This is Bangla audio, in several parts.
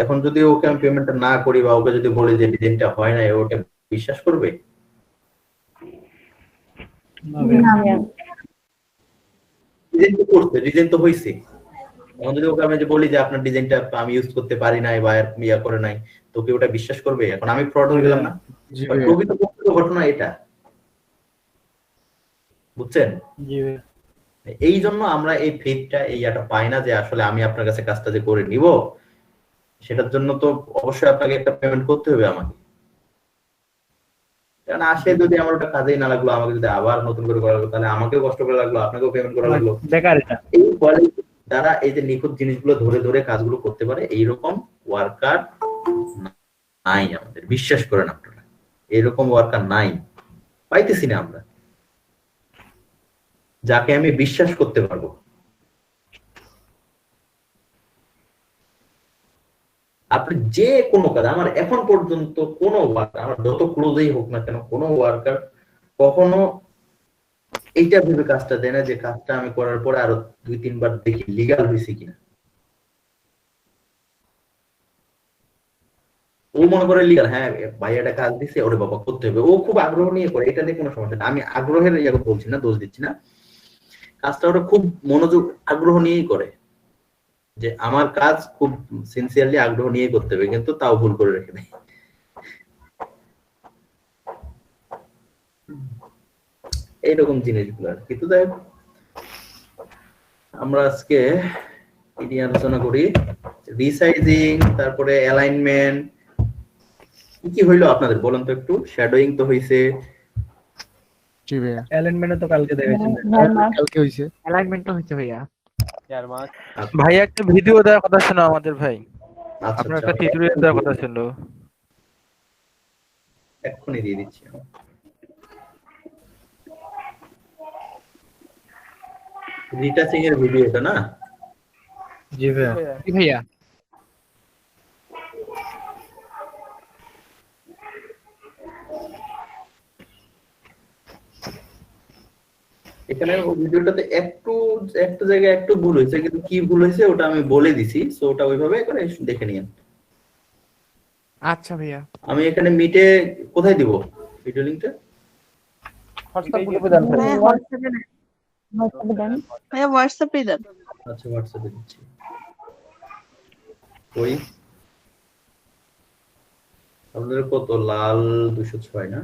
এখন যদি ওকে আমি পেমেন্টটা না করি বা ওকে যদি বলি যে ডিজাইনটা হয় না, ওকে বিশ্বাস করবে? ডিজাইন তো করছে, ডিজাইন তো হয়েছে। এখন যদি ওকে আমি যে বলি যে আপনার ডিজাইনটা আমি ইউজ করতে পারি নাই বা ইয়া করে নাই, তো কি ওটা বিশ্বাস করবে? এখন আমি ফ্রড হয়ে গেলাম না? প্রকৃত ঘটনা এটা, বুঝছেন? এই জন্য আমরা এই ফেথটা এই ইয়াটা পাই না যে আসলে আমি আপনার কাছে কাজটা যে করে নিব, সেটার জন্য তো অবশ্যই আপনাকে একটা পেমেন্ট করতে হবে আমাকে। কারণ আসে যদি আমার ওটা কাজেই না লাগলো, আমাকে যদি আবার নতুন করে করা লাগলো, তাহলে আমাকেও কষ্ট করে লাগলো, আপনাকেও পেমেন্ট করা লাগলো। বেকার এটা। এই কোয়ালিটি যারা এই যে নিখুঁত জিনিসগুলো ধরে ধরে কাজগুলো করতে পারে, এইরকম ওয়ার্কার নাই আমাদের, বিশ্বাস করেন আপনারা, এরকম ওয়ার্কার নাই, পাইতেছি না আমরা যাকে আমি বিশ্বাস করতে পারবো। আপনি যে কোনো কাজ, আমার এখন পর্যন্ত কোনো ওয়ার্কার, আমার যত ক্লোজই হোক না কেন, কোনো ওয়ার্কার কখনো এইটা ভেবে কাজটা দেয় না যে কাজটা আমি করার পরে আরো 2-3 বার দেখি লিগাল হয়েছে কিনা। ও মনে করে লিগাল, হ্যাঁ ভাই একটা কাজ দিছে, ওরে বাবা করতে হবে, ও খুব আগ্রহ নিয়ে করে, এটা নিয়ে কোনো সমস্যা না, আমি আগ্রহের ইয়ে বলছি না, দোষ দিচ্ছি না, কাজটা ওরা খুব মনোযোগ আগ্রহ নিয়েই করে, যে আমার কাজ খুব সিনসিয়ারলি আগ্রহ নিয়ে করতে হবে, কিন্তু তাও ভুল করে রেখে দেয়। এইরকম জিনিসগুলো আর কি। তো দেখ, আমরা আজকে কি নিয়ে আলোচনা করি? রিসাইজিং, তারপরে অ্যালাইনমেন্ট, কি কি হইলো আপনাদের বলেন তো একটু। শ্যাডোইং তো হইছে, জি ভাইয়া। অ্যালাইনমেন্ট তো কালকে দেখাইছেন। কালকে হইছে। অ্যালাইনমেন্ট তো হইছে ভাইয়া। ভাই একটা ভিডিও দেওয়ার কথা ছিল আমাদের ভাই, আচ্ছা আপনার আচ্ছা, একটা টিউটোরিয়াল দেওয়ার কথা ছিল। এক্ষুনি দিয়ে দিচ্ছি। রিটাচিং এর ভিডিও এটা না? জি ভাইয়া। জি ভাইয়া। এখানে ভিডিওটাতে একটু একটা জায়গায় একটু ভুল হয়েছে, কিন্তু কি ভুল হয়েছে ওটা আমি বলে দিছি, সো ওটা ওইভাবে করে দেখে নিয়েন। আচ্ছা ভাইয়া। আমি এখানে মিটে কোথায় দিব ভিডিও লিংকটা? হোয়াটসঅ্যাপে দেন ভাই। হ্যাঁ হোয়াটসঅ্যাপে দেন। ভাইয়া হোয়াটসঅ্যাপে দেন। আচ্ছা হোয়াটসঅ্যাপে দিচ্ছি। ওই আপনাদের কত লাল 206 না?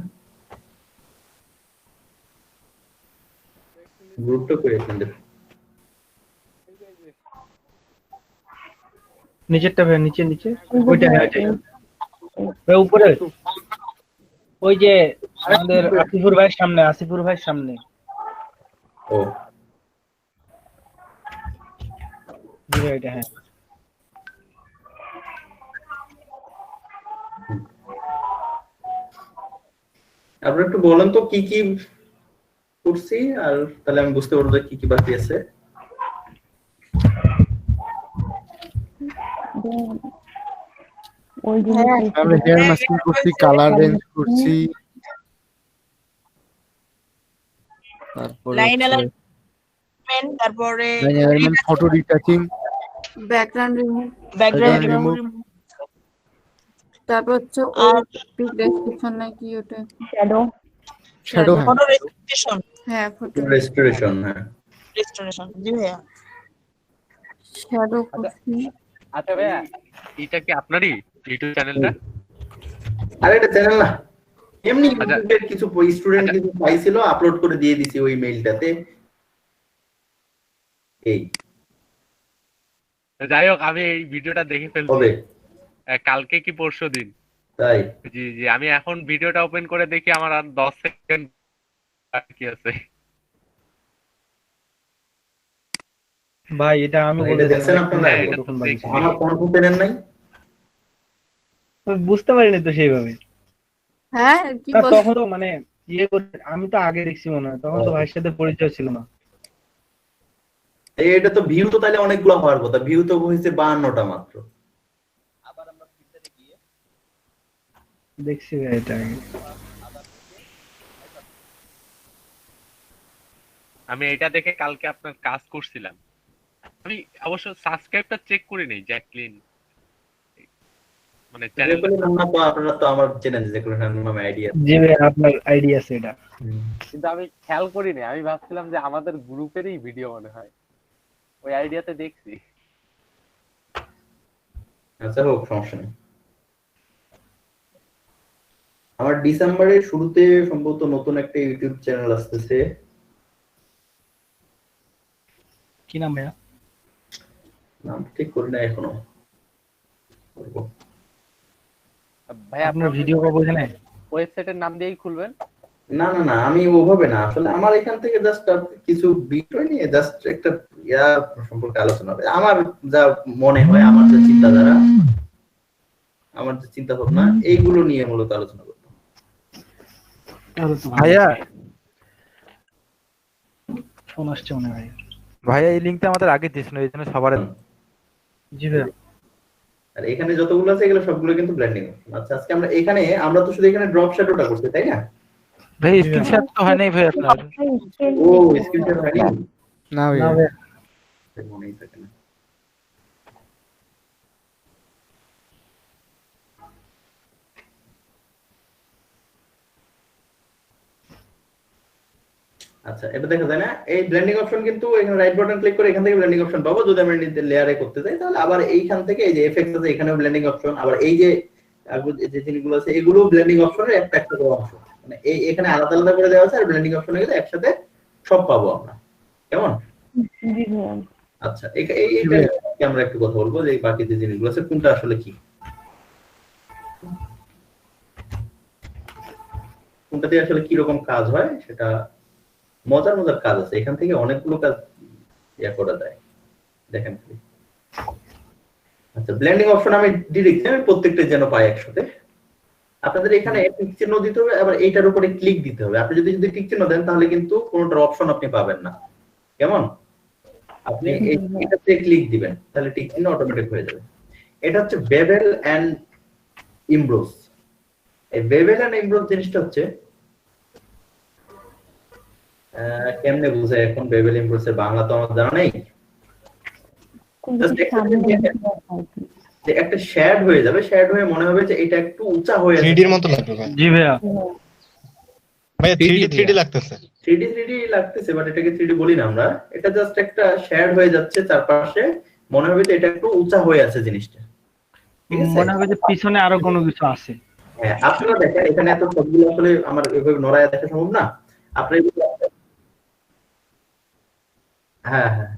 গ্রুপটা করে আপনাদের নিচেরটা ভাইয়া, নিচে নিচে ওইটা হ্যাঁ ওইটাই। ভাই উপরে ওই যে আমাদের আসিফুর ভাইয়ের সামনে, আসিফুর ভাইয়ের সামনে। ও জি ভাই এটা হ্যাঁ। আপনি একটু বলেন তো কি কি করছি, আর তাহলে আমি বুঝতে পারবো যে কি কি বাকি আছে। আমরা হেয়ার মাস্কিং করছি, কালার রেঞ্জ করছি, তারপরে লাইন অ্যালাইনমেন্ট, তারপরে photo retouching, background remove, background remove, তারপর হচ্ছে আর পিক ডেসক্রিপশন নাকি ওটা শ্যাডো, হ্যাঁ ফটো রেস্টোরেশন। হ্যাঁ ফটো রেস্টোরেশন, হ্যাঁ রেস্টোরেশন জি ভাইয়া। শ্যাডো করছি। আচ্ছা ভাইয়া, এটা কি আপনারই ইউটিউব চ্যানেলটা? আর এটা চ্যানেল না, এমনি আচ্ছা। ইউটিউবের কিছু স্টুডেন্ট কিছু পাইছিল, আপলোড করে দিয়ে দিছি ওই মেইলটাতে। এই যাই হোক, আমি এই ভিডিওটা দেখে ফেলছি হবে কালকে কি পরশু দিন। তাই? জি জি, আমি এখন ভিডিওটা ওপেন করে দেখি আমার আর 10 সেকেন্ড বাকি আছে। ভাই এটা আমি এটা বলতে দেখছেন আপনারা? হ্যাঁ, এটা তো দেখছি। আমার কোন পেনেন নাই? বুঝতে পারিনি তো সেইভাবে। হ্যাঁ কি না বল তখন তো মানে ইয়ে করে আমি তো আগে দেখছি মনে হয়, তখন তো ভাইয়ের সাথে পরিচয় ছিল না। এটা তো ভিউ তো তাহলে অনেকগুলো হওয়ার কথা, ভিউ তো হয়েছে 52টা মাত্র। দেখছি ভাই এটা আগে। আমি এটা দেখে কালকে আপনার কাজ করছিলাম। আমি অবশ্য সাবস্ক্রাইবটা চেক করে নেই, জ্যাকলিন মানে চ্যানেল নাম না তো আপনারা তো আমার চেনেন যে কোনো নামে আইডিয়া। জি ভাই আপনার আইডিয়া আছে এটা। কিন্তু আমি খেয়াল করিনি, আমি ভাবছিলাম যে আমাদের গ্রুপেরই ভিডিও মনে হয়, ওই আইডিয়াতে দেখছি। আচ্ছা হোক, সমস্যা নেই। আমার ডিসেম্বরের শুরুতে সম্ভবত নতুন একটা ইউটিউব চ্যানেল আসতেছে। কি নাম ভাইয়া? নাম ঠিক করি না এখনো, করবো। ভাই আপনার আপনার ভিডিও কবে জানে? ওয়েবসাইটের নাম দিয়েই খুলবেন? না না না, আমি ওভাবে না, আসলে আমার এখান থেকে জাস্ট কিছু বিষয় নিয়ে জাস্ট একটা ইয়া সম্পর্কে আলোচনা হবে। আমার যা মনে হয়, আমার যে চিন্তাধারা, আমার যে চিন্তা ভাবনা, এইগুলো নিয়ে মূলত আলোচনা করবো। ভাইয়া ফোন আসছে মনে হয়। ভাইয়া এই লিঙ্কটা আমাদের আগে দিয়েছিল, এই জন্য সবার। জি ভাইয়া। আর এখানে যতগুলো আছে এগুলো সবগুলো কিন্তু ব্লেন্ডিং অপশন। আচ্ছা, আজকে আমরা তো শুধু এখানে ড্রপ শ্যাডোটা করছি, তাই না? ভাই স্ক্রিনশট তো হয় নাই ভাই আপনার। ও স্ক্রিনশট হয়নি, না না ভাইয়া। ভাইয়া। মনেই থাকে না। আচ্ছা, এটা দেখা যায় না, এই ব্লেন্ডিং অপশন কিন্তু এখানে রাইট বাটন ক্লিক করে এখান থেকে ব্লেন্ডিং অপশন পাবো। যদি আমি লেয়ারে করতে চাই তাহলে আবার এইখান থেকে এই যে এফেক্টস আছে, এখানেও ব্লেন্ডিং অপশন, আবার এই যে যে জিনিসগুলো আছে এগুলো ব্লেন্ডিং অপশনের একটা একটা করে অংশ, মানে এই এখানে আলাদা আলাদা করে দেওয়া আছে, আর ব্লেন্ডিং অপশনে গেলে একসাথে সব পাবো আমরা। কেমন? জি ভাইয়া। আচ্ছা, এইটা আমরা একটু কথা বলবো যে বাকি যে জিনিসগুলো আছে কোনটা আসলে কি, কোনটা দিয়ে আসলে কি রকম কাজ হয়, সেটা মজার মজার কাজ আছে, এখান থেকে অনেকগুলো কাজ ইয়া করা যায়। দেখেন, আচ্ছা ব্লেন্ডিং অপশন আমি ডিরেক্ট আমি প্রত্যেকটা যেন পাই একসাথে। আপনাদের এখানে টিক চিহ্ন দিতে হবে, আবার এইটার উপরে ক্লিক দিতে হবে। আপনি যদি টিক চিহ্ন দেন তাহলে কিন্তু কোনটার অপশন আপনি পাবেন না। কেমন? আপনি এটাতে ক্লিক দিবেন, তাহলে টিক চিহ্ন অটোমেটিক হয়ে যাবে। এটা হচ্ছে বেভেল এন্ড ইমব্রোস। এই বেভেল এন্ড ইমব্রোস জিনিসটা হচ্ছে কেমনে বুঝায় এখন, বেভেল ইমব্রোস এর বাংলা তো আমার জানা নেই। যে একটা শেড হয়ে যাবে, শেড হয়ে মনে হবে যে এটা একটু উঁচা হয়ে আছে। 3D এর মতো লাগবে ভাই। জি ভাইয়া। ভাই 3D লাগতেছে। 3D লাগতেছে, বাট এটাকে 3D বলি না আমরা। এটা জাস্ট একটা শেড হয়ে যাচ্ছে চারপাশে, মনে হবে যে এটা একটু উঁচা হয়ে আছে জিনিসটা। ঠিক আছে, মনে হবে যে পিছনে আরো কোনো কিছু আছে। হ্যাঁ আপনারা দেখেন এখানে এত সবগুলো আসলে আমার এভাবে নড়ায় দেখা সম্ভব না। আপনারা হ্যাঁ হ্যাঁ,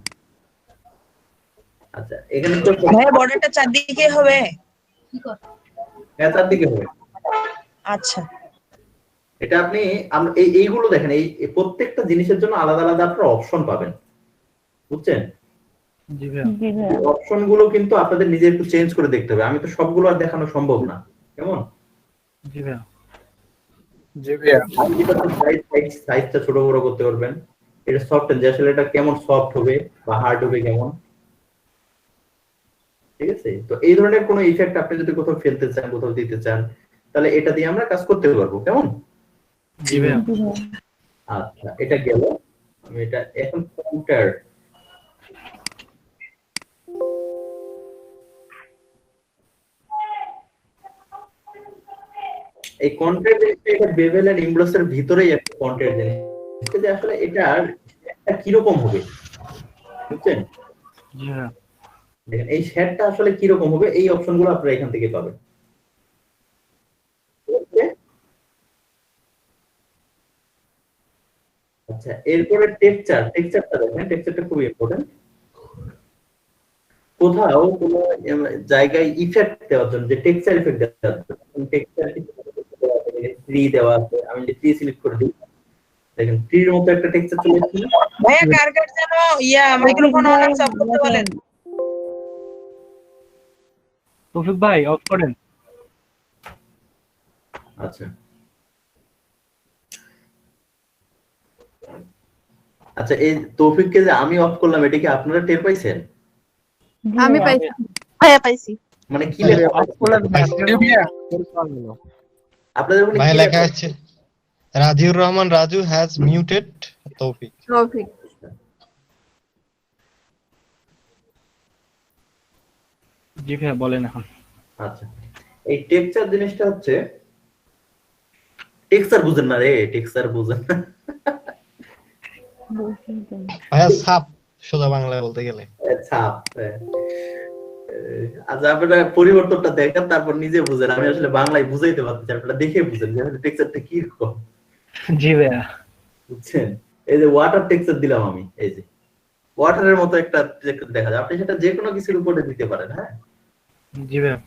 আচ্ছা এখানে তো ভাইয়া বর্ডারটা চারদিকে হবে? হ্যাঁ, চারদিকে হবে। আচ্ছা, এটা আপনি এইগুলো দেখেন, এই প্রত্যেকটা জিনিসের জন্য আলাদা আলাদা আপনারা অপশন পাবেন, বুঝছেন? জি ভাইয়া। জি ভাইয়া। অপশন গুলো কিন্তু আপনাদের নিজে একটু চেঞ্জ করে দেখতে হবে, আমি তো সবগুলো আর দেখানো সম্ভব না। কেমন? জি ভাইয়া। জি ভাইয়া। সাইজটা ছোট বড় করতে পারবেন। এটা সফট, যে আসলে এটা কেমন সফট হবে বা হার্ড হবে কেমন, ঠিক আছে? তো এই ধরনের কোনো ইফেক্ট আপনি যদি কোথাও ফেলতে চান, কোথাও দিতে চান, তাহলে এটা দিয়ে আমরা কাজ করতে পারবো। কেমন? জি ভাইয়া। আচ্ছা, এটা গেল। আমি এটা এখন কাউন্টার, এই কন্টেন্ট এটা বেভেল এন্ড ইমব্রোস এর ভিতরেই একটা কন্টেন্ট জিনিস, যে আসলে এটা কি রকম হবে, বুঝছেন? জি ভাইয়া। দেখেন এই শেডটা আসলে কি রকম হবে, এই অপশনগুলো আপনারা এখান থেকে পাবেন। আচ্ছা, এরপরে টেক্সচারটা দেখেন, টেক্সচারটা খুবই ইম্পর্টেন্ট। কোথাও কোনো জায়গায় ইফেক্ট দেওয়ার জন্য, যে টেক্সচার ইফেক্ট দেওয়ার জন্য টেক্সচার 3 দেওয়া আছে, আমি যদি 3 সিলেক্ট করে দিই, দেখেন 3 এর মতো একটা টেক্সচার চলে আসছে। ভাইয়া কার যেন মাইক্রোফোন অন অফ করতে বলেন। তৌফিক ভাই অফ করেন। আচ্ছা আচ্ছা, এই তৌফিককে যে আমি অফ করলাম, এটা কি আপনারা টের পাইছেন? আমি পাইছি। ভাইয়া পাইছি। মানে কি অফ করলেন জি ভাইয়া। আপনাদের ওখানে ভাই কি লেখা আছে রাজিউর রহমান রাজু হ্যাজ মিউটেড তৌফিক। টপিক। জি ভাইয়া বলেন এখন। আচ্ছা, এই টেক্সচার জিনিসটা হচ্ছে, টেক্সচার বুঝেন না রে, টেক্সচার বুঝেন না। ভাইয়া সাপ সোজা বাংলায় বলতে গেলে। ছাপ। আচ্ছা আপনারা পরিবর্তনটা দেখেন, তারপর নিজে বুঝেন। আমি আসলে বাংলায় বুঝাইতে পারতেছি, আপনারা দেখে বুঝেন যে টেক্সচারটা কি রকম। জি ভাইয়া, বুঝছেন? এই যে ওয়াটার টেক্সচার দিলাম আমি, এই যে ওয়াটারের মতো একটা টেক্সচার দেখা যায়। আপনি সেটা যে কোনো কিছুর উপরে দিতে পারেন। হ্যাঁ, জি ভাইয়া,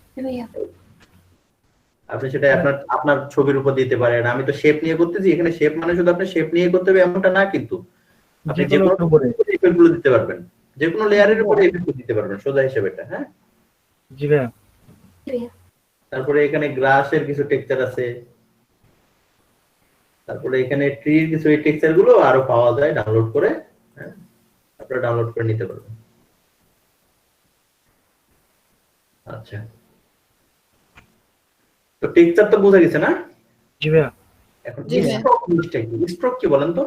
আপনি সেটা আপনার ছবির উপর দিতে পারেন। আমি তো শেপ নিয়ে করতেছি, এখানে শেপ মানে শুধু আপনি শেপ নিয়ে করতে হবে এমনটা না, কিন্তু আপনি যে কোনো উপরে। ইফেক্ট গুলো দিতে পারবেন, যে কোনো লেয়ারের উপরে ইফেক্ট দিতে পারবেন, সোজা হিসেবে এটা। হ্যাঁ, জি ভাইয়া, তারপরে এখানে গ্রাসের কিছু টেক্সচার আছে, তারপরে এখানে ট্রির কিছু এই টেক্সচার গুলো আরো পাওয়া যায় ডাউনলোড করে। হ্যাঁ, আপনারা ডাউনলোড করে নিতে পারবেন। আচ্ছা, তো টেক্সচার তো বোঝা গেছে না? জি ভাইয়া, এখন স্ট্রোক জিনিসটা কি? স্ট্রোক কি বলেন তো?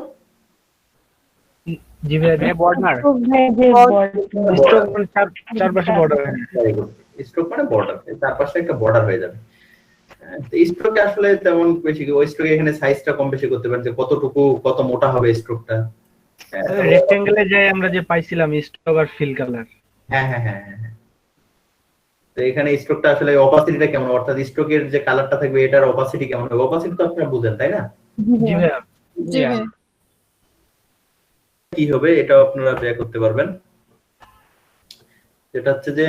জি ভাইয়া। বর্ডার, স্ট্রোক মানে চারপাশে বর্ডার। স্ট্রোক মানে বর্ডার, চারপাশে একটা বর্ডার হয়ে যাবে। স্ট্রোকে আসলে তেমন বেশি, ওই স্ট্রোকে এখানে সাইজটা কম বেশি করতে পারেন, যে কতটুকু কত মোটা হবে স্ট্রোকটা। রেক্টেঙ্গেলে যাই আমরা যে পাইছিলাম স্ট্রোক আর ফিল কালার। হ্যাঁ হ্যাঁ হ্যাঁ হ্যাঁ। তো এখানে স্ট্রোকটা আসলে অপাসিটিটা কেমন, অর্থাৎ স্ট্রোকের যে কালারটা থাকবে এটার অপাসিটি কেমন হবে? অপাসিটি তো আপনারা বুঝেন তাই না? জি ভাইয়া, জি ভাইয়া। কি হবে এটাও আপনারা বের করতে পারবেন। যেটা হচ্ছে যে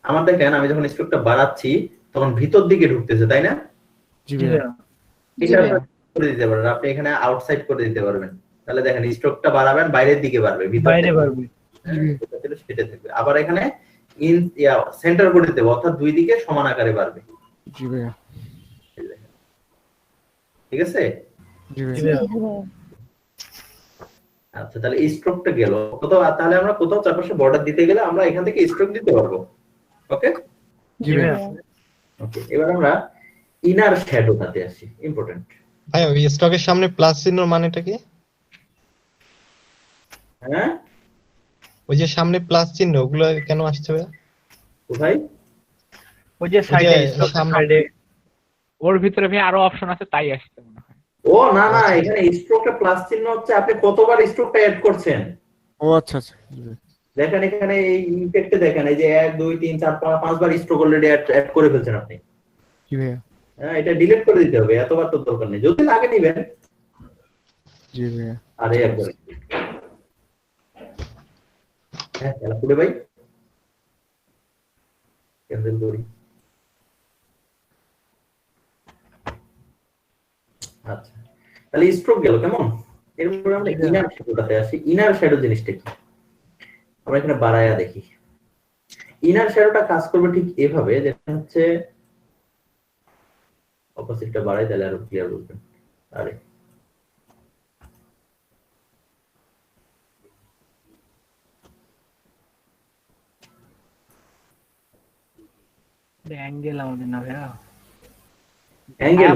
আমার দেখেন, আমি যখন স্ট্রোকটা বাড়াচ্ছি তখন ভিতর দিকে ঢুকতেছে, তাই না? জি ভাইয়া, এটা আপনারা করে দিতে পারেন, আপনি এখানে আউটসাইড করে দিতে পারবেন। তাহলে দেখেন স্ট্রোকটা বাড়াবেন, বাইরের দিকে বাড়বে, ভিতর বাইরে পারবে। সেটা থাকবে। আবার এখানে ইন সেন্টার করে দিতে হবে, অর্থাৎ দুই দিকে সমান আকারে বাড়বে। জি ভাইয়া, ঠিক আছে? জি জি ভাইয়া, ভাইয়া, আচ্ছা, তাহলে এই স্ট্রোকটা গেল কোথাও। তাহলে আমরা কোথাও চারপাশে বর্ডার দিতে গেলে আমরা এখান থেকে স্ট্রোক দিতে পারবো। ওকে, জি ভাইয়া। ওকে। এবার আমরা ইনার শ্যাডোটাতে আসি, ইম্পর্টেন্ট। ভাই ওই স্টকের সামনে প্লাস চিহ্ন মানেটা কি? হ্যাঁ, ওই যে সামনে প্লাস চিহ্ন ওগুলো কেন আসছে ভাই? কোথায়? ওই যে সাইডে সাইডে ওর ভিতরে ভাই আরো অপশন আছে, তাই আসছে মনে হয়। ও না না, এখানে স্ট্রোকটা প্লাস চিহ্ন হচ্ছে আপনি কতবার স্ট্রোকটা অ্যাড করছেন। ও আচ্ছা আচ্ছা, জি ভাইয়া, দেখেন এখানে এই ইফেক্টে দেখেন, এই যে 1 2 3 4 5 বার স্ট্রোক অলরেডি অ্যাড করে ফেলছেন আপনি। জি ভাইয়া, হ্যাঁ, এটা ডিলিট করে দিতে হবে, এতবার তো দরকার নেই, যদি লাগে নিবেন। জি ভাইয়া, আরে একবার হ্যাঁ, খেলা পুরে ভাই ক্যান্সেল করি। আচ্ছা, তাহলে স্ট্রোক গেল কেমন। এরপরে আমরা ইনার শ্যাডোটাতে আসি। ইনার শ্যাডো জিনিসটা কি আমরা এখানে বাড়ায়া দেখি। ইনার শ্যাডোটা কাজ করবে ঠিক এভাবে, যেটা হচ্ছে অপোজিটটা বাড়াই, তাহলে আরো ক্লিয়ার বুঝবেন। আরে অ্যাঙ্গেল আমাদের না ভাইয়া, অ্যাঙ্গেল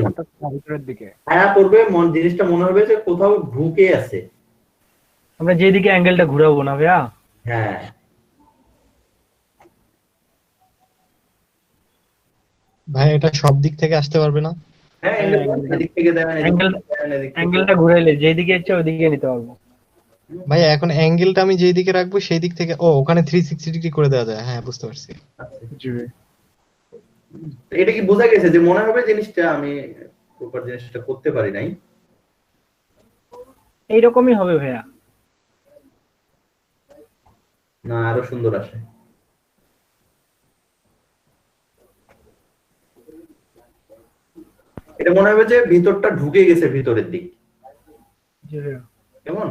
ভিতরের দিকে ছায়া পড়বে, জিনিসটা মনে হবে যে কোথাও ঢুকে আছে। আমরা যেদিকে অ্যাঙ্গেলটা ঘুরাবো না ভাইয়া। হ্যাঁ, ভাই এটা সব দিক থেকে আসতে পারবে না? হ্যাঁ, এদিক থেকে দেবেন, অ্যাঙ্গেলটা ঘুরাইলে যেদিকে ইচ্ছা ওইদিকে নিতে পারবো। ভাই এখন অ্যাঙ্গেলটা আমি যেই দিকে রাখবো সেই দিক থেকে ওখানে 360 ডিগ্রি করে দেওয়া যায়। হ্যাঁ বুঝতে পারছি। জি ভাইয়া, এটা কি বোঝা গেছে যে মনে হবে জিনিসটা আমি প্রপার জিনিসটা করতে পারি নাই? এইরকমই হবে ভাইয়া। না, আরো সুন্দর আসে। এটা মনে হবে যে ভিতরটা ঢুকে গেছে ভিতরের দিক, জি ভাইয়া, কেমন?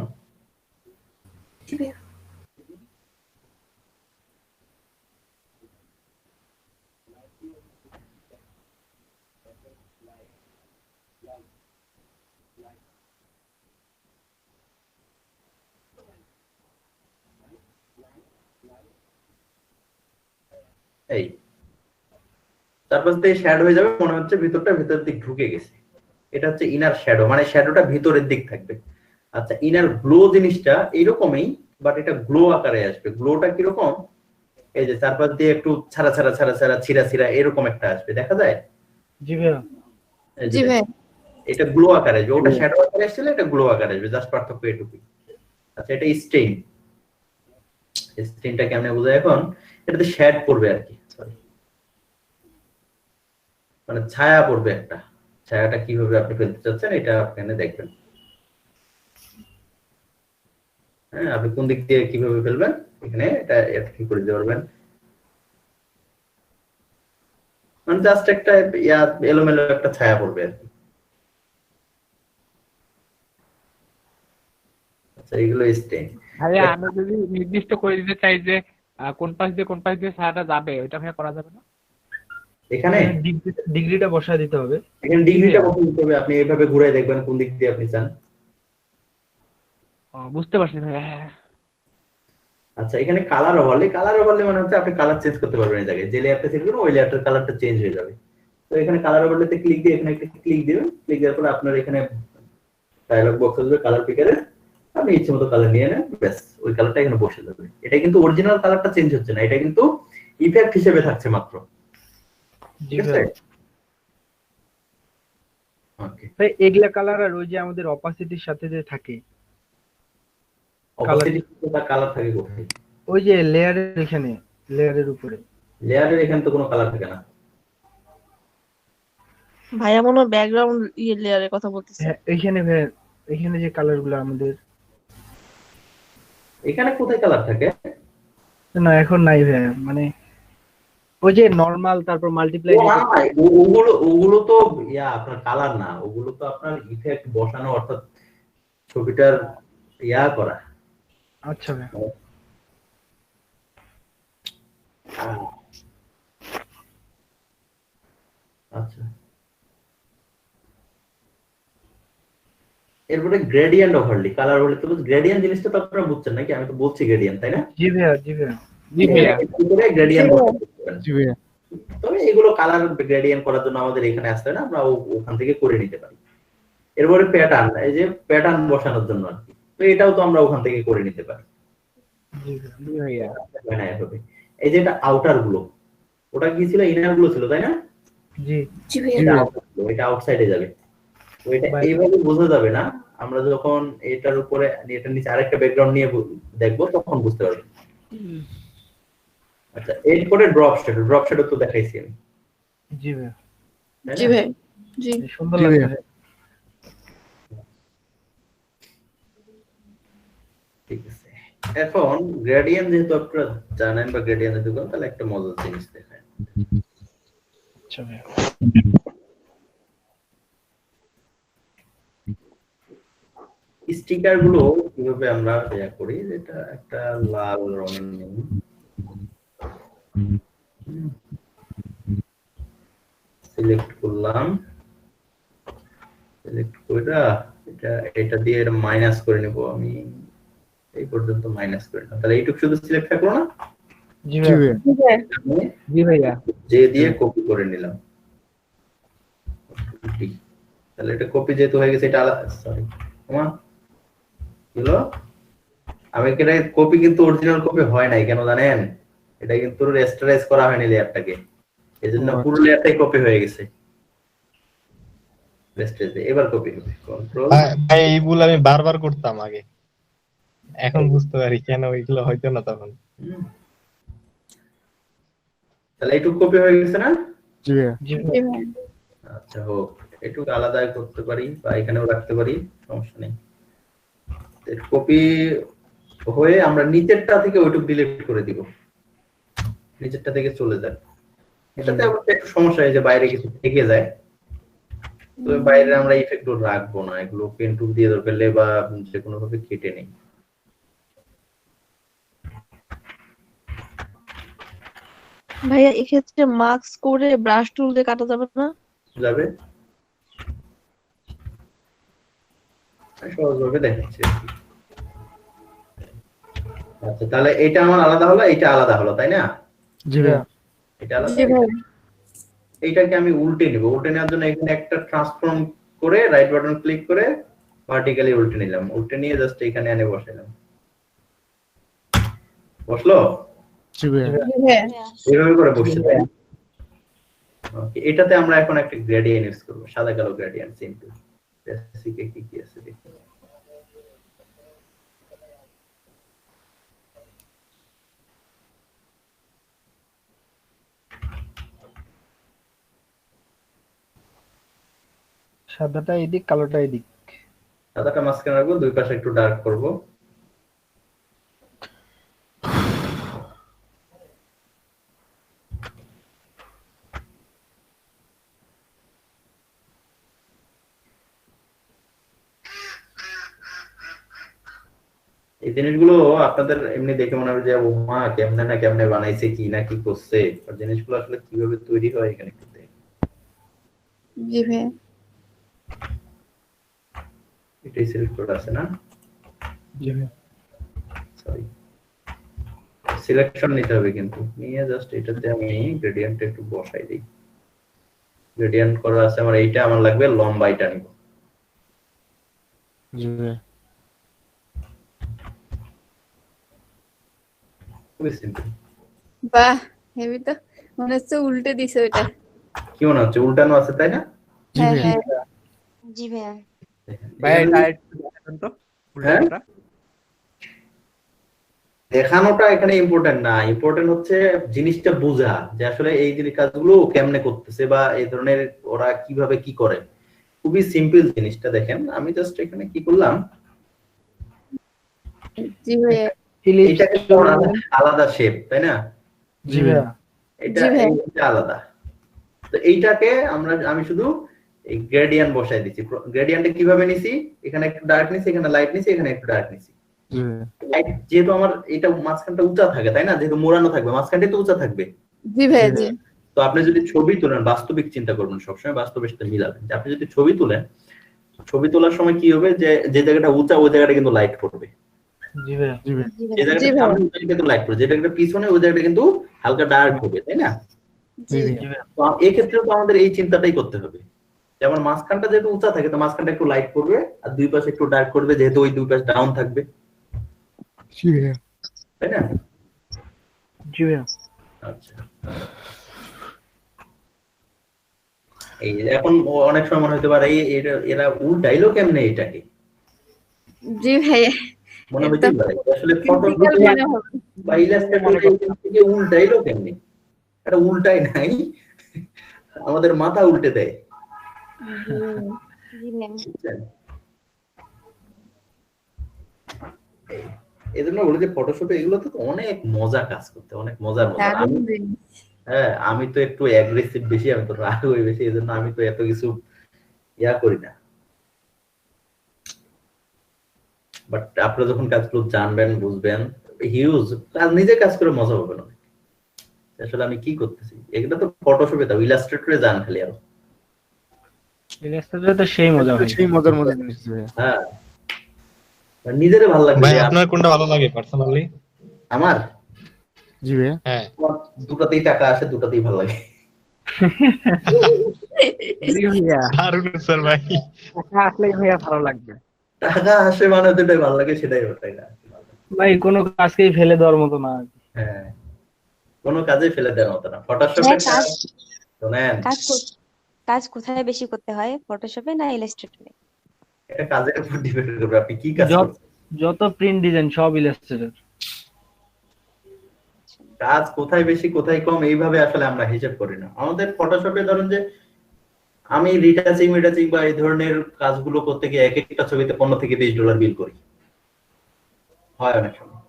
এই তারপর থেকে শ্যাডো হয়ে যাবে, মনে হচ্ছে ভিতরটা ভিতরের দিক ঢুকে গেছে। এটা হচ্ছে ইনার শ্যাডো, মানে শ্যাডোটা ভিতরের দিক থাকবে। আচ্ছা, ইনার গ্লো জিনিসটা এইরকমই, বাট এটা গ্লো আকারে আসবে। গ্লোটা কিরকম, এই যে চারপাশ দিয়ে একটু ছাড়া ছাড়া ছাড়া ছাড়া ছিঁড়া ছিঁড়া এরকম একটা আসবে, দেখা যায়? জি ভাইয়া। এই যে জি ভাই। এটা গ্লো আকারে আসবে, ওটা শ্যাডো আকারে আসছিল, এটা গ্লো আকারে আসবে, জাস্ট পার্থক্য এটুকুই। আচ্ছা, এটা স্টেইন। স্টেইনটা কেমনে বোঝায় এখন? এটাতে শ্যাড পড়বে আর কি, সরি, মানে ছায়া পড়বে একটা। ছায়াটা কিভাবে আপনি ফেলতে চাচ্ছেন এটা আপনি দেখবেন। হ্যাঁ, আপনি কোন দিক দিয়ে কিভাবে ফেলবেন এখানে এটা কি করে দিতে পারবেন, মানে জাস্ট একটা এলোমেলো একটা ছায়া পড়বে আর কি। আচ্ছা, এগুলো স্টেইন। ভাইয়া আমি যদি নির্দিষ্ট করে দিতে চাই যে কোন পাশ দিয়ে ছায়াটা যাবে, ওইটা ভাইয়া করা যাবে না? এখানে ডিগ্রিটা বসায় দিতে হবে। এখানে ডিগ্রিটা বসাতে দিতে হবে, আপনি এইভাবে ঘুরে দেখবেন কোন দিক দিয়ে আপনি চান। বুঝতে পারছি ভাইয়া। হ্যাঁ। আচ্ছা, এখানে কালার ওভারলে মানে হচ্ছে আপনি কালার চেঞ্জ করতে পারবেন। এই জায়গায় যে লেয়ারটা সিলেক্ট করবেন ওই লেয়ারটার কালারটা চেঞ্জ হয়ে যাবে। তো এখানে কালার ওভারলেতে ক্লিক দিয়ে এখানে একটা ক্লিক দিবেন। ক্লিক দেওয়ার পর আপনার এখানে ডায়লগ বক্স আসবে কালার পিকারে, আপনি ইচ্ছে মতো কালার নিয়ে নেন, ব্যাস ওই কালারটা এখানে বসে যাবে। এটা কিন্তু অরিজিনাল কালারটা চেঞ্জ হচ্ছে না, এটা কিন্তু ইফেক্ট হিসেবে থাকছে মাত্র। জি ঠিক আছে? ভাই। ওকে, ভাই এগুলা কালার আর ওই যে আমাদের অপাসিটির সাথে যে থাকে, অপাসিটি কালার থাকে কোথায়? ওই যে লেয়ারের এখানে, লেয়ারের উপরে। লেয়ারের এখানে তো কোনো কালার থাকে না। ভাইয়া মনে হয় ব্যাকগ্রাউন্ড লেয়ারের কথা বলতেছে। হ্যাঁ, এইখানে ভাই, এখানে যে কালার গুলো আমাদের, এখানে কোথায় কালার থাকে? না এখন নাই ভাই, মানে ওই যে নরমাল তারপর মাল্টিপ্লাই। ওগুলো তো আপনার কালার না, ওগুলো তো আপনার ইফেক্ট বসানো, অর্থাৎ ছবিটার করা। আচ্ছা ভাই। আচ্ছা, এরপরে গ্রেডিয়েন্ট ওভারলি, কালার ওভারলি। তো গ্রেডিয়েন্ট জিনিসটা তো আপনারা বুঝছেন নাকি? আমি তো বলছি গ্রেডিয়েন্ট, তাই না? জি ভাইয়া, জি ভাইয়া। জি ভাইয়া। গ্রেডিয়েন্ট জি ভাইয়া। তবে এগুলো কালার গ্রেডিয়েন্ট করার জন্য আমাদের এখানে আসতে হয় না, আমরা ওখান থেকে করে নিতে পারি। এরপরে প্যাটার্ন, এই যে প্যাটার্ন বসানোর জন্য আর কি, তো এটাও তো আমরা ওখান থেকে করে নিতে পারি। জি ভাইয়া। এই যে এটা আউটার গুলো, ওটা কি ছিল? ইনার গুলো ছিল, তাই না? জি। জি ভাইয়া। এটা আউটসাইডে যাবে। তো এটা এইভাবে বোঝা যাবে না, আমরা যখন এটার উপরে এটার নিচে আরেকটা ব্যাকগ্রাউন্ড নিয়ে দেখবো তখন বুঝতে পারবো। আচ্ছা, এরপরে ড্রপ শ্যাডো তো দেখাইছি আমি। জি ভাইয়া। জি ভাই। জি। সুন্দর জি লাগছে ভাইয়া। ভাই। ঠিক আছে, এখন গ্রেডিয়েন্ট যেহেতু আপনারা জানেন বা গ্রেডিয়েন্ট যেহেতু করেন, তাহলে একটা মজার জিনিস দেখায়। আচ্ছা ভাইয়া। স্টিকার গুলো কিভাবে আমরা করি, যেটা একটা লাল রঙের নিই, সিলেক্ট করলাম, সিলেক্ট করে এটা দিয়ে এটা মাইনাস করে নেব। আমি এই পর্যন্ত মাইনাস করে নিলাম, তাহলে এইটুকু শুধু সিলেক্ট থাকলো না? জি জি ভাইয়া। ভাইয়া। জি ভাইয়া। যে দিয়ে কপি করে নিলাম, তাহলে এটা কপি যেহেতু হয়ে গেছে, এটা আলাদা, সরি হলো, আমি এটা কপি কিন্তু অরিজিনাল কপি হয় নাই, কেন জানেন? এটা কিন্তু রেস্টারাইজ করা হয়নি লেয়ারটাকে, এজন্য পুরো লেয়ারটাই কপি হয়ে গেছে। রেস্টারাইজ এবার কপি হবে, কন্ট্রোল। ভাই এই ভুল আমি বারবার করতাম আগে, এখন বুঝতে পারি কেন ওইগুলো হয়তো না তখন। তাহলে এইটুকু কপি হয়ে গেছে না? জি ভাইয়া। জি জি ভাইয়া। ভাই। আচ্ছা, হোক, এটুকু আলাদা করতে পারি বা এখানেও রাখতে পারি, সমস্যা নেই। কপি হয়ে আমরা নিচেরটা থেকে ওইটুকু ডিলিট করে দিব, নিচেরটা থেকে চলে যায়। এটাতে আবার একটু সমস্যা হয় যে বাইরে কিছু থেকে যায়, তো বাইরে আমরা ইফেক্ট রাখবো না, এগুলো পেন টুল দিয়ে দরকার বা যে কোনো ভাবে কেটে নেই। ভাইয়া এক্ষেত্রে মার্কস করে ব্রাশ টুল দিয়ে কাটা যাবে না? যাবে, সহজভাবে দেখাচ্ছি। আচ্ছা, তাহলে এটা আমার আলাদা হলো, এটা আলাদা হলো, তাই না? জি ভাইয়া। এটা আলাদা, জি ভাই। এইটাকে আমি উল্টে নিব। উল্টে নেওয়ার জন্য এখানে একটা ট্রান্সফর্ম করে রাইট বাটন ক্লিক করে ভার্টিক্যালি উল্টে নিলাম। উল্টে নিয়ে জাস্ট এখানে এনে বসাইলাম, বসলো? জি ভাইয়া। জি ভাইয়া। এইভাবে করে বসছে তাই না? ওকে, এটাতে আমরা এখন একটা গ্রেডিয়েন্ট ইউজ করব, সাদা কালো গ্রেডিয়েন্ট সিম্পল। বেসিকে কি কি আছে দেখি। সাদাটা এদিক, কালোটা এদিক। সাদাটা মাঝখানে রাখবো, দুই পাশে একটু ডার্ক করব। এই জিনিসগুলো আপনাদের এমনি দেখে মনে হবে যে ও মা কেমনে না কেমনে বানাইছে, কি না কি করছে, আর জিনিসগুলো আসলে কিভাবে তৈরি হয় এখানে একটু দেখেন। জি ভাইয়া। এটাই সিলেক্ট করা আছে না? জি ভাইয়া। সরি, সিলেকশন নিতে হবে, কিন্তু নিয়ে জাস্ট এটাতে আমি গ্রেডিয়েন্ট একটু বসাই দিই। গ্রেডিয়েন্ট করা আছে আমার, এইটা আমার লাগবে লম্বা, এটা নিব। জি ভাইয়া। খুবই সিম্পল। বাহ, হেভি তো। মনে হচ্ছে উল্টে দিছে ওইটা। কি মনে হচ্ছে উল্টানো আছে তাই না? জি হ্যাঁ ভাইয়া। হ্যাঁ। জি ভাইয়া। ভাই এটা একটু দেখান তো উল্টানোটা। দেখানোটা এখানে ইম্পর্টেন্ট না, ইম্পর্টেন্ট হচ্ছে জিনিসটা বোঝা যে আসলে এই জিনিস কাজগুলো কেমনে করতেছে বা এই ধরনের ওরা কিভাবে কি করে। খুবই সিম্পল জিনিসটা দেখেন। আমি জাস্ট এখানে কি করলাম, জি ভাইয়া। এটা কিন্তু আলাদা শেপ তাই না? জি ভাইয়া। এটা জি ভাইয়া। এইটা আলাদা। তো এইটাকে আমি শুধু এই গ্রেডিয়েন্ট বসাই দিচ্ছি। গ্রেডিয়েন্টে কিভাবে নিছি, এখানে একটু ডার্ক নিছি, এখানে লাইট নিছি, এখানে একটু ডার্ক নিছি। জি ভাইয়া। লাইট যেহেতু আমার এটা মাঝখানটা উঁচা থাকে তাই না, যেহেতু মোড়ানো থাকবে মাঝখানটা তো উঁচা থাকবে। জি ভাইয়া। জি। তো আপনি যদি ছবি তোলেন, বাস্তবিক চিন্তা করবেন, সবসময় বাস্তবের সাথে মিলাবেন। যে আপনি যদি ছবি তোলেন, ছবি তোলার সময় কি হবে, যে যে জায়গাটা উঁচা ওই জায়গাটা কিন্তু লাইট পড়বে, জি ভাইয়া। জি ভাইয়া। যে জায়গাটা সামনে ওই জায়গাটা কিন্তু লাইট পড়বে, যে জায়গাটা পিছনে ওই জায়গাটা কিন্তু হালকা ডার্ক হবে তাই না? জি জি ভাইয়া। ভাইয়া। তো এই ক্ষেত্রে তো আমাদের এই চিন্তাটাই করতে হবে, যেমন মাঝখানটা যেহেতু উঁচা থাকে তো মাঝখানটা একটু লাইট পড়বে আর দুই পাশে একটু ডার্ক করবে, যেহেতু ওই দুই পাশে ডাউন থাকবে জি ভাইয়া। তাই না? জি ভাইয়া। আচ্ছা, এই যে এখন অনেক সময় মনে হতে পারে এরা উল্টাইলো কেমনে এটাকে, জি ভাইয়া। মনে হইতে পারে আসলে Critical মনে হবে। বা ইলাস্ট্রেটর থেকে উল্টাইলো কেমনে। এটা উল্টাই নাই, আমাদের মাথা উল্টে দেয়। জি ম্যাম। বুঝছেন? এই জন্য বলি যে ফটোশপে এগুলোতে তো অনেক মজা কাজ করতে, অনেক মজার মজা। দারুণ জিনিস। হ্যাঁ, আমি তো একটু অ্যাগ্রেসিভ বেশি, আমি তো রাগ হই বেশি, এই জন্য আমি তো এত কিছু ইয়া করি না। বাট আপনারা যখন কাজগুলো জানবেন, বুঝবেন, হিউজ কাজ, নিজে কাজ করে মজা পাবেন অনেক। আসলে আমি কি করতেছি, এগুলো তো ফটোশপে দাও, ইলাস্ট্রেটরে জান খালি আরো। ইলাস্ট্রেটরে তো সেই মজা ভাই। সেই মজার মজার জিনিস জি ভাইয়া। হ্যাঁ, নিজেরে ভালো লাগবে। ভাই যে আপনার কোনটা ভালো লাগে পার্সোনালি? আমার জি ভাইয়া। হ্যাঁ। দুটাতেই টাকা আসে, দুটাতেই ভালো লাগে। জি ভাইয়া। দারুণ স্যার ভাই। টাকা আসলেই ভাইয়া ভালো লাগবে। টাকা আসে মানে যেটাই ভালো লাগে সেটাই ওটাই না। ভাই কোনো কাজকেই ফেলে দেওয়ার মতো না। হ্যাঁ, কোনো কাজে ফেলে দেওয়ার মতো না। ফটোশপে হ্যাঁ, শোনেন, কাজ কোথায় বেশি করতে হয়, ফটোশপে না ইলাস্ট্রেটরে? এটা কাজের উপর ডিপেন্ড করবে আপনি কি কাজ করছেন। যত প্রিন্ট ডিজাইন সব ইলাস্ট্রেটর। কাজ কোথায় বেশি কোথায় কম এইভাবে আসলে আমরা হিসাব করি না। আমাদের ফটোশপে ধরুন যে আমি রিটাচিং বা এই ধরনের কাজগুলো করতে গিয়ে এক একটা ছবিতে $15 থেকে $20 বিল করি, হয় অনেক সময়।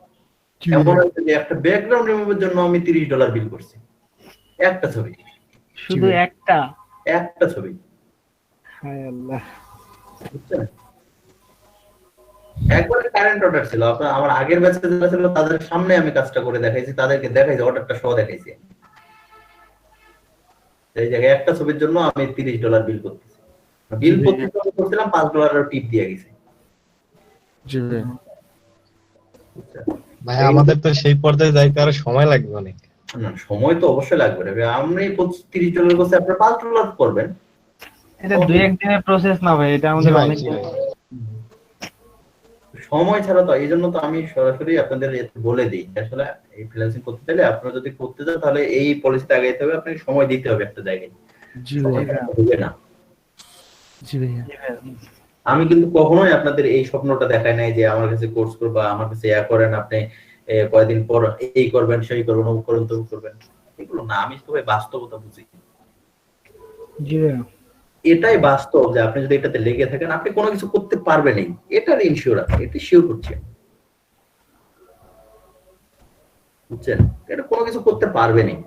এমন হয়েছে যে একটা ব্যাকগ্রাউন্ড রিমুভের জন্য আমি $30 বিল করছি, একটা ছবি, শুধু একটা ছবি। হায় আল্লাহ। বুঝছেন? একবারে কারেন্ট অর্ডার ছিল, আপনার আমার আগের ব্যাচে যারা ছিল তাদের সামনে আমি কাজটা করে দেখাইছি, তাদেরকে দেখাইছি, অর্ডারটা সহ দেখাইছি। এই জায়গায় একটা ছবির জন্য আমি $30 বিল করতেছি। বিল করছিলাম $5 টিপ দিয়ে গেছে। জি ভাইয়া। ভাই আমাদের তো সেই পর্যায়ে যাইতে আরো সময় লাগবে অনেক। না, সময় তো অবশ্যই লাগবে রে। আপনি $30 করছে, আপনি $5 করবেন। এটা 2-1 দিনের প্রসেস না ভাই, এটা আমাদের অনেক সময় ছাড়া তো এই জন্য তো আমি সরাসরি আপনাদের বলে দিই যে আসলে এই ফ্রিল্যান্সিং করতে চাইলে আপনারা যদি করতে চান তাহলে এই পলিসিতে আগাইতে হবে, আপনাকে সময় দিতে হবে একটা জায়গায়, জি সময় ভাইয়া, ছাড়া হবে না। জি ভাইয়া। আমি কিন্তু কখনোই আপনাদের এই স্বপ্নটা দেখাই নাই যে আমার কাছে কোর্স করবা, আমার কাছে ইয়া করেন, আপনি কয়েকদিন পর এই করবেন সেই করবেন ও করবেন তো করবেন, এগুলো না। আমি সবাই বাস্তবতা বুঝি, জি ভাইয়া। এটাই বাস্তব যে আপনি যদি এটাতে লেগে থাকেন আপনি কোনো কিছু করতে পারবেনই, এটার ইনশিওর আছে, এটা শিওর করছি, বুঝছেন? এটা কোনো কিছু করতে পারবেনই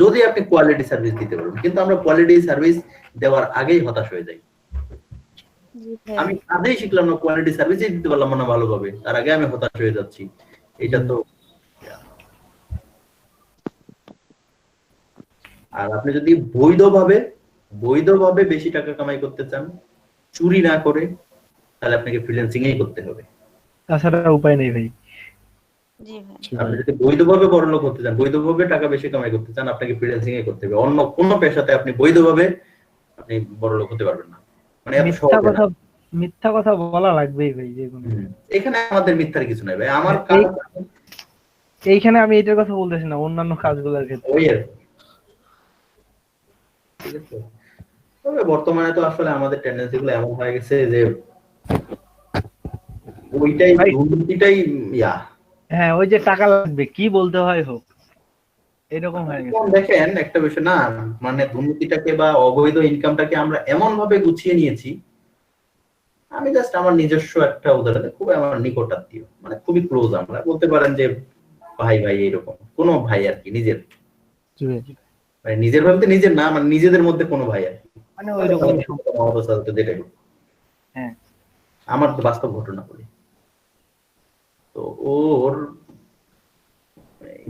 যদি আপনি কোয়ালিটি সার্ভিস দিতে পারবেন। কিন্তু আমরা কোয়ালিটি সার্ভিস দেওয়ার আগেই হতাশ হয়ে যাই। জি ভাইয়া। আমি কাজেই শিখলাম না, কোয়ালিটি সার্ভিসই দিতে পারলাম না ভালোভাবে, তার আগে আমি হতাশ হয়ে যাচ্ছি। এটা তো, আর আপনি যদি বৈধভাবে বেশি টাকা কামাই করতে চান, চুরি না করে, তাহলে আপনাকে ফ্রিল্যান্সিং এই করতে হবে। তাছাড়া উপায় নেই ভাই। জি ভাই। আপনি যদি বৈধভাবে বড়লোক হতে চান, বৈধভাবে টাকা বেশি কামাই করতে চান, আপনাকে ফ্রিল্যান্সিং এ করতে হবে। অন্য কোনো পেশাতে আপনি বৈধভাবে আপনি বড়লোক হতে পারবেন না, মানে এত সহজে না। মিথ্যা কথা বলা লাগবেই ভাই যে কোনো। এখানে আমাদের মিথ্যার কিছু নাই ভাই, আমার কাজ এইখানে আমি এটার কথা বলতেছি না, অন্যান্য কাজগুলোর ক্ষেত্রে। ওই আর কি। ঠিক আছে? তবে বর্তমানে তো আসলে আমাদের টেন্ডেন্সি গুলো এমন হয়ে গেছে যে ওইটাই দুর্নীতিটাই ইয়া। হ্যাঁ, ওই যে টাকা লাগবে কি বলতে হয় হোক, এরকম হয়ে গেছে। দেখেন একটা বিষয় না, মানে দুর্নীতিটাকে বা অবৈধ ইনকামটাকে আমরা এমন ভাবে গুছিয়ে নিয়েছি। আমি জাস্ট আমার নিজস্ব একটা উদাহরণ, খুব আমার নিকট আত্মীয়, মানে খুবই ক্লোজ, আমরা বলতে পারেন যে ভাই ভাই এরকম কোনো ভাই আর কি, নিজের মানে নিজের ভাবতে নিজের না, মানে নিজেদের মধ্যে কোনো ভাই আর কি, মানে ওই রকম যেটাই। হ্যাঁ, আমার তো বাস্তব ঘটনা বলি। তো ওর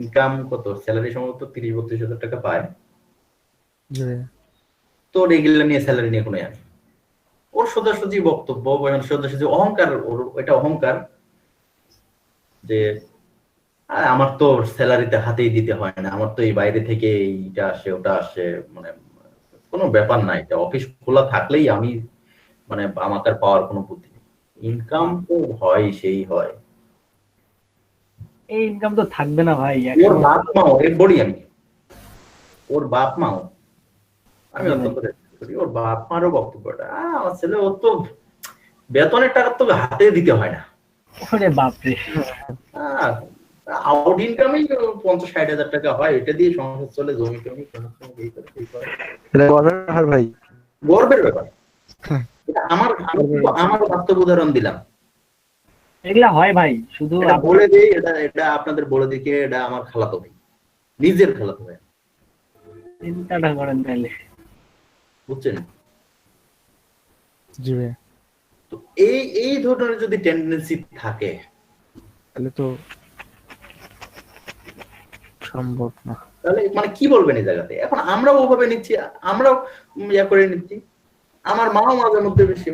ইনকাম কত, স্যালারি সম্ভবত 30-32 হাজার টাকা পায়। তো রেগুলার নিয়ে স্যালারি নিয়ে কোনো আর ওর সোজাসুজি বক্তব্য, সোজাসুজি অহংকার, ওর এটা অহংকার যে আমার তো স্যালারিতে হাতেই দিতে হয় না, আমার তো এই বাইরে থেকে এইটা আসে ওটা আসে, মানে কোনো ব্যাপার না, এটা অফিস খোলা থাকলেই আমি মানে আমার তার পাওয়ার কোনো বুদ্ধি নেই, ইনকাম তো হয় সেই হয়। এই ইনকাম তো থাকবে না ভাই। ওর বাপ মাও বলি আমি, ওর বাপ মাও আমি অন্তত করি, ওর বাপ মারও বক্তব্যটা আমার ছেলে ও তো বেতনের টাকা তো হাতে দিতে হয় না। ওরে বাপরে, আউট ইনকামই 50-60 হাজার টাকা হয়, এটা দিয়ে সংসার চলে, জমি টমি ভাই গর্বের ব্যাপার। আমার বাস্তব উদাহরণ দিলাম, এগুলা হয় ভাই। শুধু বলে দিই, এটা আপনাদের বলে দিই, এটা আমার খালাতো ভাই, নিজের খালাতো ভাই, চিন্তাটা করেন তাহলে, বুঝছেন? জি ভাই। তো এই ধরনের যদি টেন্ডেন্সি থাকে তাহলে তো সম্ভব না। তাহলে মানে কি বলবেন এই জায়গাতে? এখন আমরাও ওভাবে নিচ্ছি, আমরাও ইয়া করে নিচ্ছি। আমার মাও মাঝে মধ্যে বেশি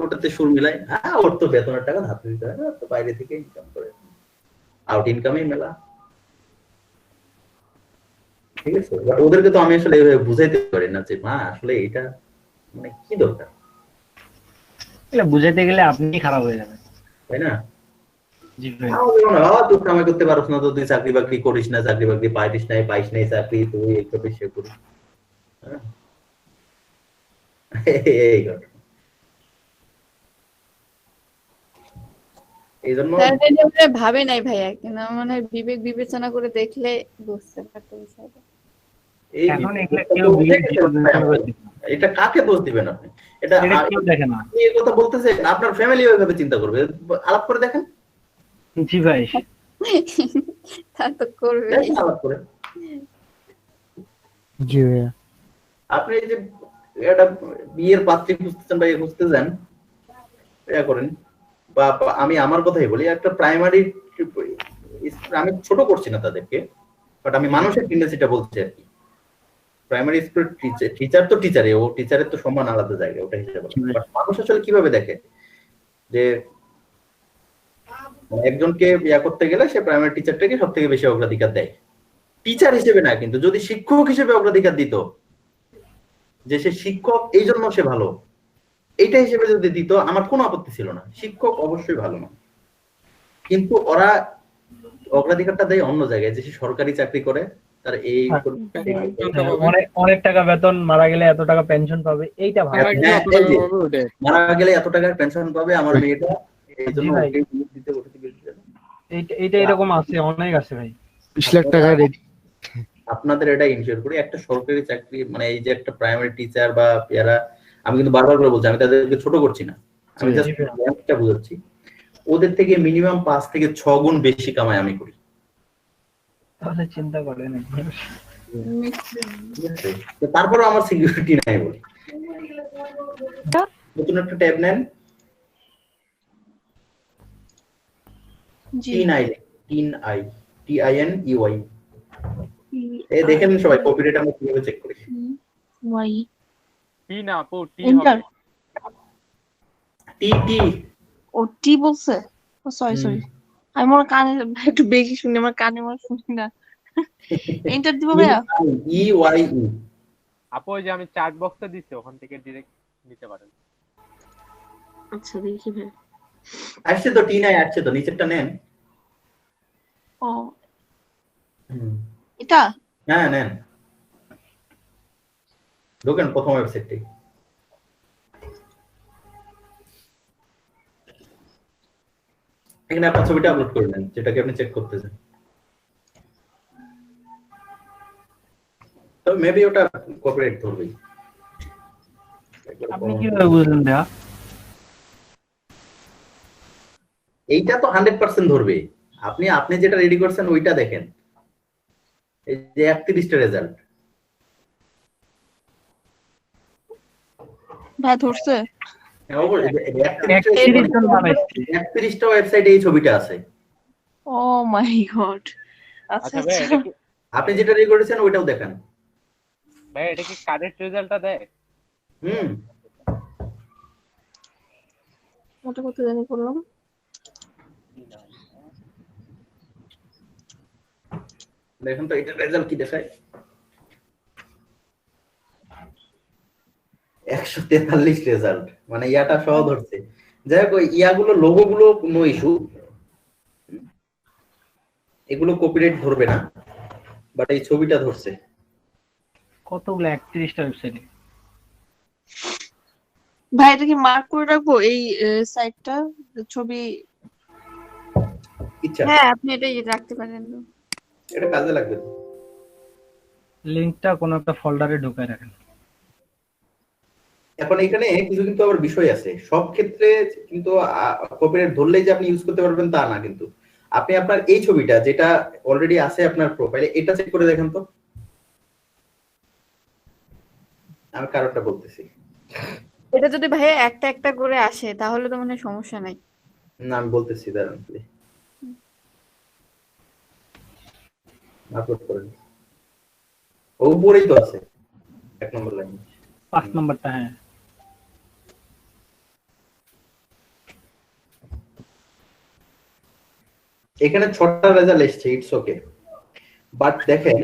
ওটাতে সুর মিলাই, হ্যাঁ ওর তো বেতনের টাকা হাতে দিতে হয় না, তো বাইরে থেকে ইনকাম করে, আউট ইনকামই মেলা। ঠিক আছে, ওদেরকে তো আমি আসলে এইভাবে বুঝাইতে পারি না যে মা আসলে এটা মানে কি দরকার, বুঝাইতে গেলে আপনি খারাপ হয়ে যাবেন, তাই না? জি ভাই। তুই কামাই করতে পারছ না তো, তুই চাকরি বাকরি করিস না, চাকরি বাকরি পাইস নাই চাকরি, তুই এই করিস সে করিস, এই ঘটনা। এই জন্য ভাবে নাই ভাইয়া, কিন্তু আমার মনে হয় বিবেক বিবেচনা করে দেখলে বুঝতে পারতো বিষয়টা। এটা কাকে দোষ দিবেন আপনি? এটা দেখেন না, এই কথা বলতেছেন, আপনার ফ্যামিলি ওইভাবে চিন্তা করবে, আলাপ করে দেখেন। জি ভাই, তা তো করবে। আলাপ করে জি ভাইয়া। আপনি এই যে একটা বিয়ের পাত্রী খুঁজতেছেন বা খুঁজতেছেন, এটা করেন। বা আমি আমার কথাই বলি, একটা প্রাইমারি, আমি ছোট করছি না তাদেরকে, বাট আমি মানুষের টেন্ডেন্সিটা বলছি আর কি। প্রাইমারি স্কুল টিচার তো টিচারে, ও টিচারের তো সম্মান আলাদা জায়গায়, ওটা হিসেবে। মানুষ আসলে কিভাবে দেখে যে একজনকে ইয়া করতে গেলে সে প্রাইমারি টিচারটাকে সব থেকে বেশি অগ্রাধিকার দেয়, টিচার হিসেবে না, কিন্তু যদি শিক্ষক হিসেবে অগ্রাধিকার দিত, যে সে শিক্ষক এই জন্য সে ভালো, এইটা হিসেবে যদি দিত আমার কোনো আপত্তি ছিল না, শিক্ষক অবশ্যই ভালো না, কিন্তু ওরা অগ্রাধিকারটা দেয় অন্য জায়গায়, যে সে সরকারি চাকরি করে তার এই অনেক টাকা বেতন, মারা গেলে এত টাকা পেনশন পাবে, এইটা ভালো। মারা গেলে এত টাকার পেনশন পাবে আমার মেয়েটা, এই জন্য এইটা এরকম আছে, অনেক আছে ভাই। 20 লাখ টাকা রেডি। আপনাদের এটা ইনশিওর করি, একটা সরকারি চাকরি মানে এই যে একটা প্রাইমারি টিচার বা এরা, আমি কিন্তু বারবার করে বলছি, আমি তাদেরকে ছোট করছি না, আমি জাস্ট একটা বুঝাচ্ছি, ওদের থেকে মিনিমাম 5 থেকে 6 গুণ বেশি কামাই আমি করি। তাহলে চিন্তা করেন, তারপরে আমার সিকিউরিটি নাই বলি। নতুন একটা ট্যাব নেন, TINEY এই দেখেন সবাই, কপিরাইট আমরা কিভাবে চেক করি। টি না আপু, টি Enter. হবে। টি ও টি বলছে, ও সরি আমি মনে হয় কানে একটু বেশি শুনি, আমার কানে মনে শুনি না। এন্টার দিব ভাইয়া? EYE আপু ওই যে আমি চ্যাট বক্সে দিচ্ছি, ওখান থেকে ডিরেক্ট নিতে পারেন। আচ্ছা দেখি ভাই। আসছে তো, টি নাই আসছে তো, নিচেরটা নেন। ও এটা হ্যাঁ নেন, ঢোকেন প্রথম ওয়েবসাইটটি। এখানে আপনার ছবিটা আপলোড করে দেন, যেটাকে আপনি চেক করতেছেন। তো মেবি ওটা কপিরাইট ধরবেই। আপনি কিভাবে বুঝলেন ভাইয়া? এইটা তো 100% ধরবে। আপনি যেটা রেডি করছেন ওইটা দেখেন, এই যে 31টা রেজাল্ট ভাই ধরছে? 31টা ওয়েবসাইটে এই ছবিটা আছে। ও মাই গড। আচ্ছা আচ্ছা ভাই, আচ্ছা এটা কি আপনি যেটা রেডি করেছেন ওইটাও দেখেন। ভাই এটা কি কারেক্ট রেজাল্টটা দেয়? ওটা কত জানি করলাম। দেখেন তো এটা রেজাল্ট কি দেখায়, 143 রেজাল্ট, মানে ইয়াটা সহ ধরছে। যাই হোক, ইয়াগুলো লোগো গুলো নো ইস্যু, এগুলো কপিরাইট ধরবে না, বাট এই ছবিটা ধরছে। কতগুলো 31টা ওয়েবসাইটে। ভাই এটা কি মার্ক করে রাখবো এই সাইটটা ছবি? ইচ্ছা হ্যাঁ আপনি এটাই রাখতে পারেন। এটা কাজে লাগবে। লিংকটা কোন একটা ফোল্ডারে ঢুকায় রাখেন। এখন এখানে কিছু কিন্তু আবার বিষয় আছে, সব ক্ষেত্রে কিন্তু কপিরাইট ধরলেই যে আপনি ইউজ করতে পারবেন তা না, কিন্তু আপনি আপনার এই ছবিটা যেটা অলরেডি আছে আপনার প্রোফাইলে, এটা চেক করে দেখেন তো। আমি কারণটা বলতেছি, এটা যদি ভাইয়া একটা একটা করে আসে তাহলে তো মনে হয় সমস্যা নাই। না আমি বলতেছি, দাঁড়ান আপলোড করেন, উপরেই তো আছে 1 নম্বর লাইন, 5 নম্বরটা। হ্যাঁ এখানে 6টা রেজাল্ট এসেছে, ইটস ওকে, বাট দেখেন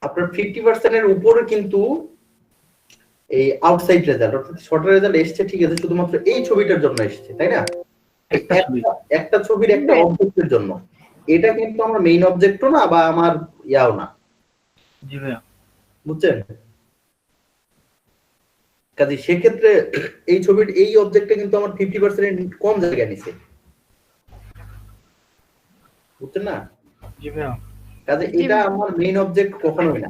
আপনার 50% এর উপরে কিন্তু এই আউটসাইড রেজাল্ট, অর্থাৎ 6টা রেজাল্ট এসেছে ঠিক আছে, শুধুমাত্র এই ছবিটার জন্য এসেছে, তাই না? একটা ছবির একটা অবজেক্টের জন্য, এটা কিন্তু আমার মেইন অবজেক্টও না বা আমার ইয়াও না। জি ভাইয়া, বুঝছেন? কাজে সেক্ষেত্রে এই ছবির এই অবজেক্টটা কিন্তু আমার 50% কম জায়গা নিছে, বুঝছেন না? জি ভাইয়া। কাজে এটা আমার মেইন অবজেক্ট কখনোই না,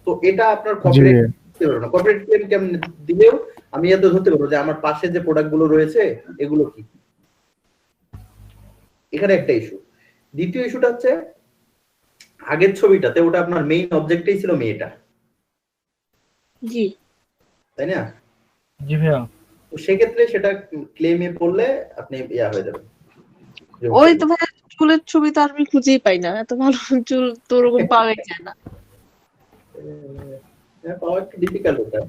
তো এটা আপনার কপিরাইট দিতে পারবে না। কপিরাইট ক্লেম কেমন দিলেও আমি এত ধরতে পারবো যে আমার পাশে যে প্রোডাক্ট গুলো রয়েছে এগুলো কি। এখানে একটা ইস্যু। দ্বিতীয় ইস্যুটা হচ্ছে আগের ছবিটাতে ওটা আপনার মেইন অবজেক্টই ছিল মেয়েটা, জি তাই না? জি ভাইয়া। তো সেক্ষেত্রে সেটা ক্লেমে পড়লে আপনি ইয়া হয়ে যাবে। ওই তো ভাই চুলের ছবি তো আমি খুঁজেই পাই না, এত ভালো চুল তো ওরকম পাওয়াই যায় না। পাওয়া একটু ডিফিকাল্ট ওটা।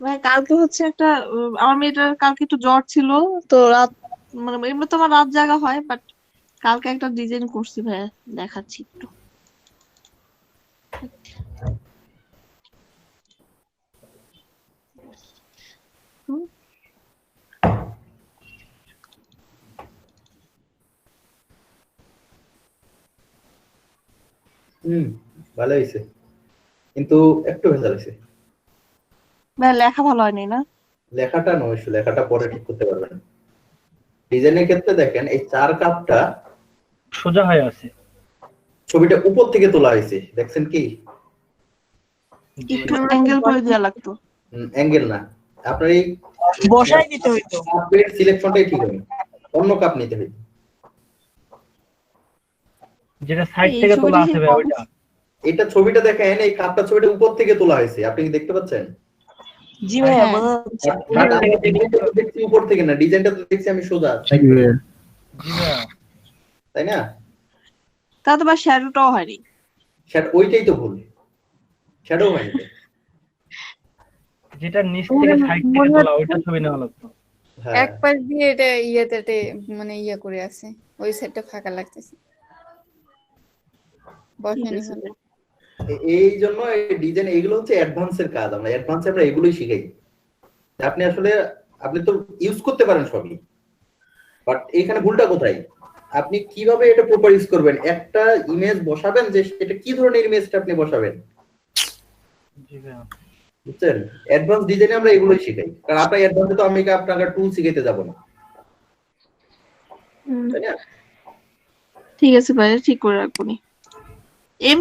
ভাই কালকে হচ্ছে একটা আমার মেয়েটার কালকে একটু জ্বর ছিল, তো রাত মানে এমনি তো আমার রাত জাগা হয়, বাট কালকে একটা ডিজাইন করছি ভাই, দেখাচ্ছি একটু। ভালো হয়েছে, কিন্তু একটু ভেজাল হয়েছে। ভাই লেখা ভালো হয়নি না? লেখাটা নয়, লেখাটা পরে ঠিক করতে পারবেন। ডিজাইনের ক্ষেত্রে দেখেন এই 4 কাপটা সোজা হয়ে আছে, ছবিটা উপর থেকে তোলা হয়েছে, দেখছেন কি? একটু অ্যাঙ্গেল করে দেওয়া লাগতো। অ্যাঙ্গেল না, আপনার এই বসাই দিতে হইতো। কাপের সিলেকশনটাই ঠিক হয়নি, অন্য কাপ নিতে হবে। যেটা সাইড থেকে তোলা আছে ভাই ওইটা। এটা ছবিটা দেখেন, এই কাপটা ছবিটা উপর থেকে তোলা হয়েছে, আপনি কি দেখতে পাচ্ছেন? জি ভাইয়া বোঝা যাচ্ছে। বাট আমি দেখছি উপর থেকে না, ডিজাইনটা তো দেখছি আমি সোজা, জি ভাইয়া। তাই না? তা তো বা শ্যাডোটাও হয়নি। ওইটাই তো ভুল, শ্যাডো হয়নি। যেটা নিচ থেকে সাইড থেকে তোলা ওইটা ছবি নেওয়া লাগতো। হ্যাঁ, এক পাশ দিয়ে এটা ইয়েতে মানে ইয়ে করে আছে, ওই সাইডটা ফাঁকা লাগতেছে, বসানি হলো। এই জন্য এই ডিজাইন এগুলো হচ্ছে অ্যাডভান্সের কাজ, আমরা অ্যাডভান্সে আমরা এগুলোই শিখাই। আপনি আসলে আপনি তো ইউজ করতে পারেন সবই, বাট এখানে ভুলটা কোথায়? আপনি কিভাবে এটা প্রপার ইউজ করবেন, একটা ইমেজ বসাবেন যে এটা কি ধরনের ইমেজটা আপনি বসাবেন, জি ভাইয়া। বুঝছেন? অ্যাডভান্স ডিজাইনে আমরা এগুলোই শিখাই, কারণ আপনার অ্যাডভান্সে তো আমি আপনাকে টুল শিখাইতে যাব না, তাই না? ঠিক আছে ভাই, ঠিক করে রাখবো নি। এমনি